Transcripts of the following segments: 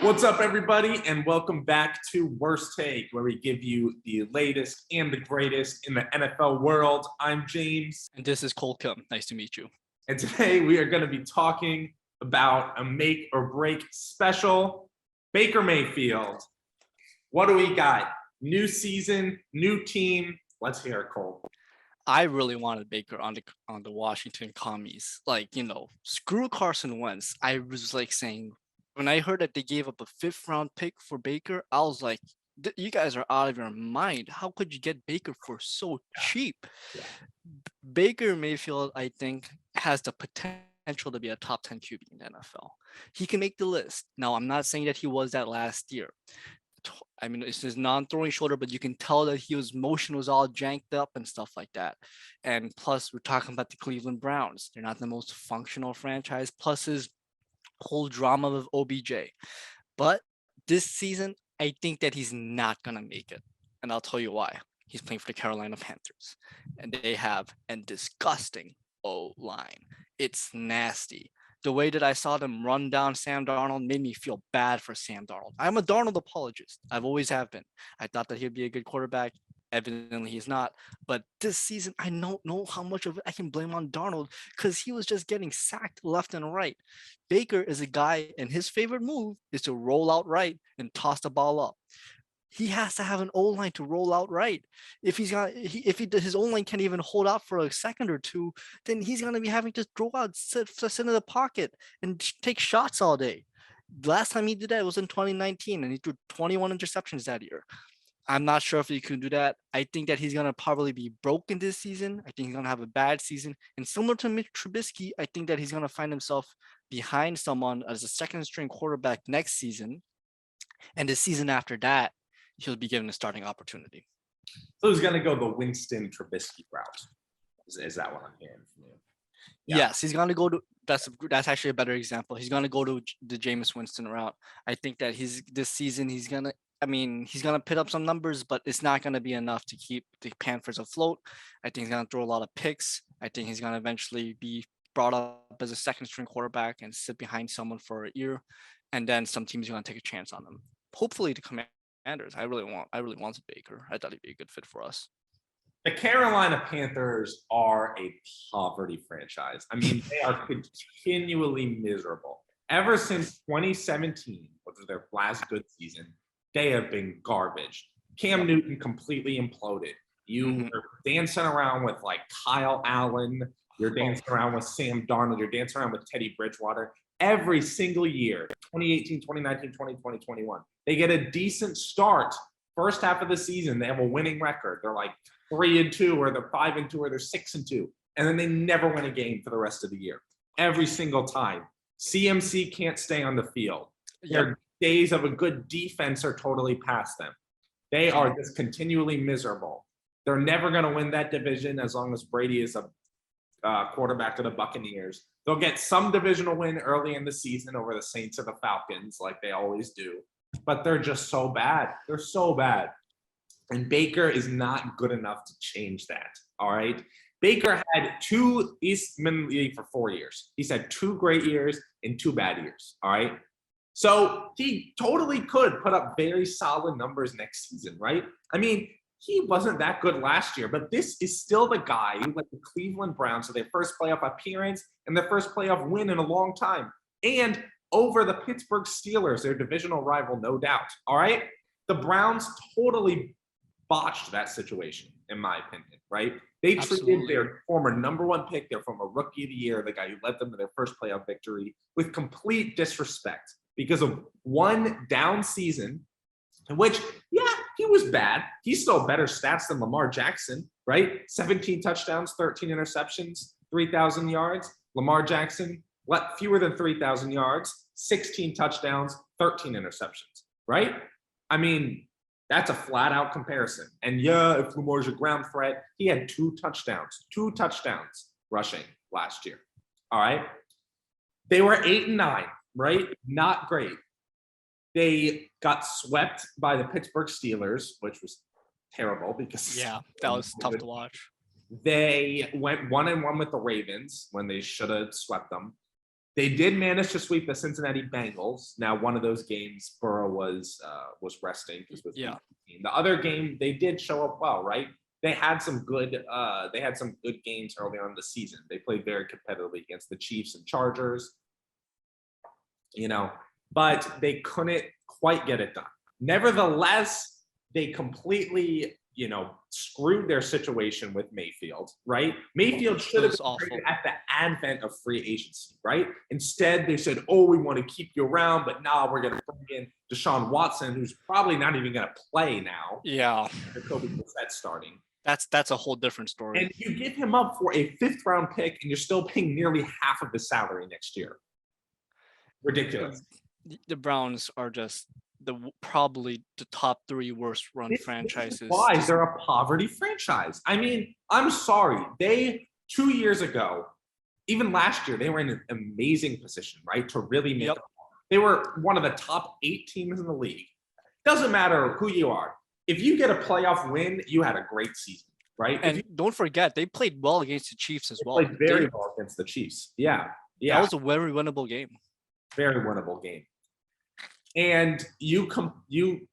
What's up, everybody, and welcome back to Worst Take, where we give you the latest and the greatest in the NFL world. I'm James. And this is Cole Kim. Nice to meet you. And today we are going to be talking about a make or break special, Baker Mayfield. What do we got? New season, new team. Let's hear it, Cole. I really wanted Baker on the Washington Commies. Screw Carson Wentz. I was saying, when I heard that they gave up a 5th-round pick for Baker, I was like, you guys are out of your mind. How could you get Baker for so cheap? Yeah. Baker Mayfield, I think, has the potential to be a top 10 QB in the NFL. He can make the list. Now, I'm not saying that he was that last year. I mean, it's his non-throwing shoulder, but you can tell that his motion was all janked up and stuff like that. And plus, we're talking about the Cleveland Browns. They're not the most functional franchise, plus his whole drama with OBJ. But this season, I think that he's not going to make it. And I'll tell you why. He's playing for the Carolina Panthers. And they have a disgusting O-line. It's nasty. The way that I saw them run down Sam Darnold made me feel bad for Sam Darnold. I'm a Darnold apologist. I've always have been. I thought that he'd be a good quarterback. Evidently, he's not. But this season, I don't know how much of it I can blame on Darnold because he was just getting sacked left and right. Baker is a guy, and his favorite move is to roll out right and toss the ball up. He has to have an O-line to roll out right. If his O-line can't even hold out for a second or two, then he's gonna be having to throw out, sit in the pocket, and take shots all day. Last time he did that was in 2019, and he threw 21 interceptions that year. I'm not sure if he can do that. I think that he's gonna probably be broken this season. I think he's gonna have a bad season, and similar to Mitch Trubisky, I think that he's gonna find himself behind someone as a second-string quarterback next season, and the season after that, he'll be given a starting opportunity. So he's going to go the Winston Trubisky route. Is that what I'm hearing from you? Yeah. Yes, he's going to go to that's actually a better example. He's going to go to the Jameis Winston route. I think that this season he's going to put up some numbers, but it's not going to be enough to keep the Panthers afloat. I think he's going to throw a lot of picks. I think he's going to eventually be brought up as a second-string quarterback and sit behind someone for a year, and then some teams are going to take a chance on him. Hopefully to come Commanders. I really wanted Baker. I thought he'd be a good fit for us. The Carolina Panthers are a poverty franchise. I mean, they are continually miserable. Ever since 2017, which was their last good season, they have been garbage. Cam Newton completely imploded. You were dancing around with like Kyle Allen. You're dancing around with Sam Darnold. You're dancing around with Teddy Bridgewater. Every single year, 2018, 2019, 2020, 2021. They get a decent start. First half of the season, they have a winning record. They're like 3-2, or they're 5-2, or they're 6-2. And then they never win a game for the rest of the year. Every single time. CMC can't stay on the field. Their days of a good defense are totally past them. They are just continually miserable. They're never going to win that division as long as Brady is a quarterback of the Buccaneers. They'll get some divisional win early in the season over the Saints or the Falcons, like they always do. But they're just so bad. They're so bad. And Baker is not good enough to change that. All right. Baker had he's been in the league for 4 years. He's had 2 great years and 2 bad years. All right. So he totally could put up very solid numbers next season, right? I mean, he wasn't that good last year, but this is still the guy who led the Cleveland Browns to their first playoff appearance and their first playoff win in a long time. And over the Pittsburgh Steelers, their divisional rival, no doubt. All right? The Browns totally botched that situation, in my opinion, right? They treated their former number 1 pick, their former rookie of the year, the guy who led them to their first playoff victory, with complete disrespect because of one down season in which, he was bad. He's still better stats than Lamar Jackson, right? 17 touchdowns, 13 interceptions, 3,000 yards. Lamar Jackson, fewer than 3,000 yards, 16 touchdowns, 13 interceptions, right? I mean, that's a flat-out comparison. And if Lamar's a ground threat, he had 2 touchdowns rushing last year, all right? They were 8-9, right? Not great. They got swept by the Pittsburgh Steelers, which was terrible because that was tough to watch. They went 1-1 with the Ravens when they should have swept them. They did manage to sweep the Cincinnati Bengals. Now, one of those games, Burrow was resting because was Yeah. the other game they did show up well, right? They had some good games early on in the season. They played very competitively against the Chiefs and Chargers, but they couldn't quite get it done. Nevertheless, they completely screwed their situation with Mayfield, right? Mayfield should have been traded at the advent of free agency, right? Instead, they said, oh, we want to keep you around, but now we're going to bring in Deshaun Watson, who's probably not even going to play now. Yeah. Jacoby Brissett starting. That's a whole different story. And you give him up for a 5th round pick, and you're still paying nearly half of his salary next year. Ridiculous. The Browns are just probably the top 3 worst run franchises. Why? They're a poverty franchise. I mean, I'm sorry. 2 years ago, even last year, they were in an amazing position, right? To really make They were one of the top 8 teams in the league. Doesn't matter who you are. If you get a playoff win, you had a great season, right? And don't forget, they played well against the Chiefs as well. Played very well against the Chiefs. Yeah. That was a very winnable game. Very winnable game. And you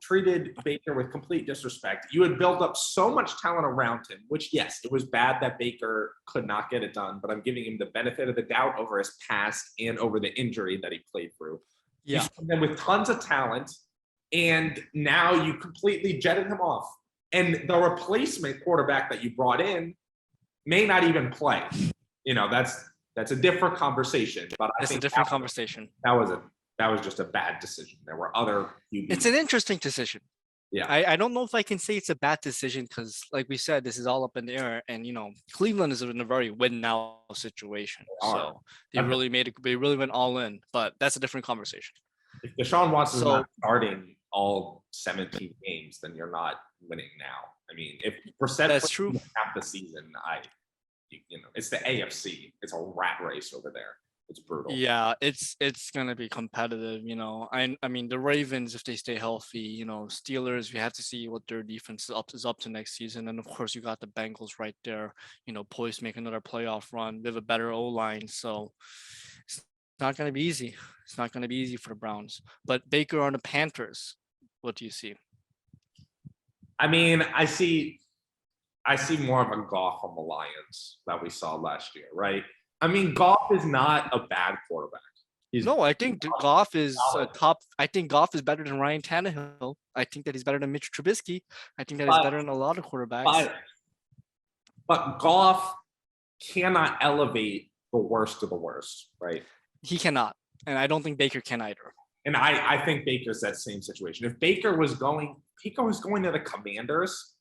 treated Baker with complete disrespect. You had built up so much talent around him, which, yes, it was bad that Baker could not get it done, but I'm giving him the benefit of the doubt over his past and over the injury that he played through. Yeah. You spent him with tons of talent, and now you completely jetted him off. And the replacement quarterback that you brought in may not even play. That's a different conversation. But it's a different conversation. That was just a bad decision. There were other QBs. It's an interesting decision. Yeah. I don't know if I can say it's a bad decision because, like we said, this is all up in the air. And, Cleveland is in a very win-now situation. So they really went all in. But that's a different conversation. If Deshaun Watson is not starting all 17 games, then you're not winning now. I mean, if Brissett that's true. Half the season, it's the AFC. It's a rat race over there. It's brutal. Yeah, it's gonna be competitive. I mean the Ravens, if they stay healthy, Steelers, we have to see what their defense is up to next season, and of course you got the Bengals right there, poised to make another playoff run. They have a better O-line, so it's not gonna be easy. It's not gonna be easy for the Browns. But Baker on the Panthers, what do you see? I mean, I see more of a Goff on the Lions that we saw last year, right? I mean, Goff is not a bad quarterback. I think Goff is top. I think Goff is better than Ryan Tannehill. I think that he's better than Mitch Trubisky. I think that he's better than a lot of quarterbacks. But Goff cannot elevate the worst of the worst, right? He cannot. And I don't think Baker can either. And I think Baker's that same situation. If Baker was going to the Commanders,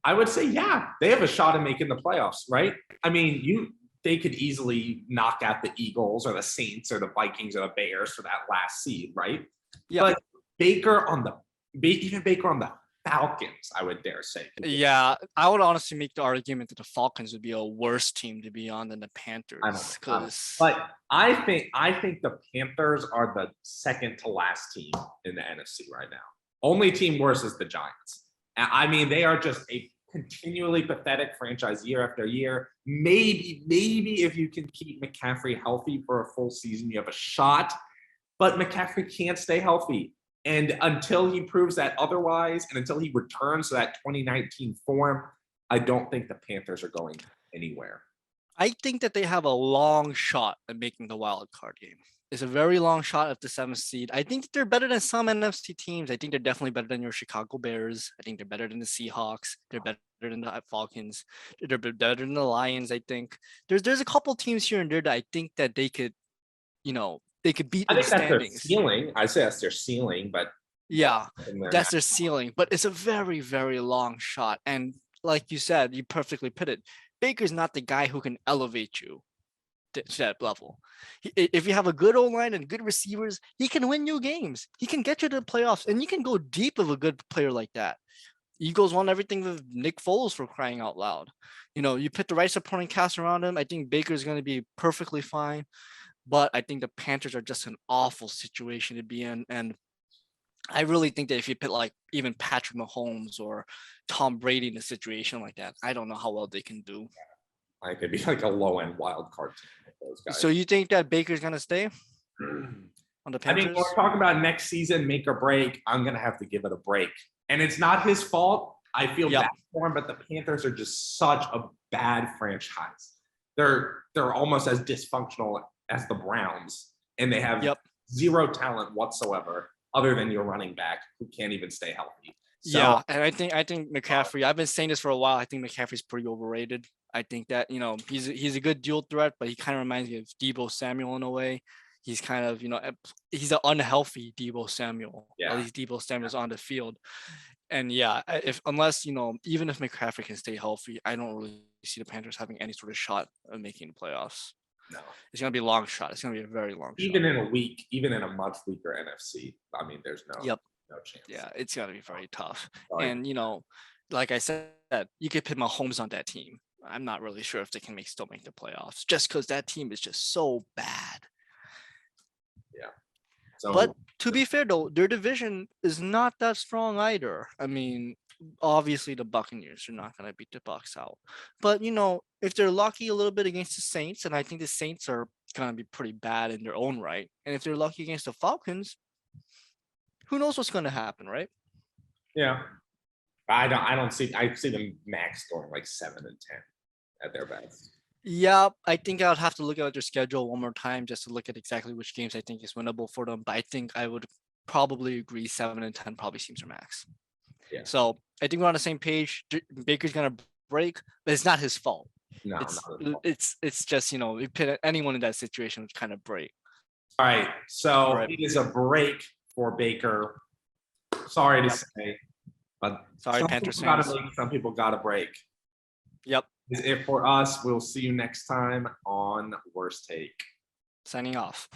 I would say, yeah, they have a shot at making the playoffs, right? I mean, they could easily knock out the Eagles or the Saints or the Vikings or the Bears for that last seed, right? Yeah. But Baker on the Falcons, I would dare say. Yeah, I would honestly make the argument that the Falcons would be a worse team to be on than the Panthers. But I think the Panthers are the second to last team in the NFC right now. Only team worse is the Giants. I mean, they are just a continually pathetic franchise year after year. Maybe if you can keep McCaffrey healthy for a full season, you have a shot. But McCaffrey can't stay healthy. And until he proves that otherwise, and until he returns to that 2019 form, I don't think the Panthers are going anywhere. I think that they have a long shot at making the wild card game. It's a very long shot at the 7th seed. I think they're better than some NFC teams. I think they're definitely better than your Chicago Bears. I think they're better than the Seahawks. They're better than the Falcons. They're better than the Lions, I think. There's a couple teams here and there that I think that they could, they could beat in the standings. That's their ceiling. I say that's their ceiling, but yeah, that's their ceiling. But it's a very, very long shot. And like you said, you perfectly put it. Baker's not the guy who can elevate you to that level. If you have a good O-line and good receivers, he can win you games. He can get you to the playoffs, and you can go deep with a good player like that. Eagles won everything with Nick Foles, for crying out loud. You put the right supporting cast around him. I think Baker's going to be perfectly fine. But I think the Panthers are just an awful situation to be in. And I really think that if you put like even Patrick Mahomes or Tom Brady in a situation like that, I don't know how well they can do. Like it'd be like a low end wild card team with those guys. So you think that Baker's gonna stay on the I mean, Panthers? when we're talking about next season, make or break, I'm gonna have to give it a break. And it's not his fault. I feel Yep. bad for him, but the Panthers are just such a bad franchise. They're almost as dysfunctional as the Browns, and they have Yep. zero talent whatsoever, other than your running back who can't even stay healthy. So, Yeah, and I think McCaffrey. I've been saying this for a while. I think McCaffrey's pretty overrated. I think that he's a good dual threat, but he kind of reminds me of Deebo Samuel in a way. He's kind of he's an unhealthy Deebo Samuel. Yeah. At least Deebo Samuel's on the field, and yeah, unless even if McCaffrey can stay healthy, I don't really see the Panthers having any sort of shot of making the playoffs. no. It's gonna be a long shot. It's gonna be a very long Even shot. in a much weaker NFC, I mean, there's no Yep. no chance. Yeah, it's gonna be very tough. Sorry. And like I said, you could put Mahomes on that team. I'm not really sure if they can still make the playoffs, just because that team is just so bad. So, But to be fair, though, their division is not that strong either. I mean, obviously the Buccaneers are not gonna beat the Bucks out. But if they're lucky a little bit against the Saints, and I think the Saints are gonna be pretty bad in their own right, and if they're lucky against the Falcons, who knows what's gonna happen, right? yeah, I see them max scoring like 7 and 10 at their best. Yeah, I think I'll have to look at their schedule one more time just to look at exactly which games I think is winnable for them. But I think I would probably agree 7 and 10 probably seems their max. Yeah. So I think we're on the same page. Baker's gonna break, but it's not his fault. No, It's not at all. it's just we put anyone in that situation would kind of break. All right, so All right. it is a break for Baker. Sorry to say, but Sorry, some Panthers people gotta fans. break, some people got to break. Yep. This is it for us. We'll see you next time on Worst Take. Signing off.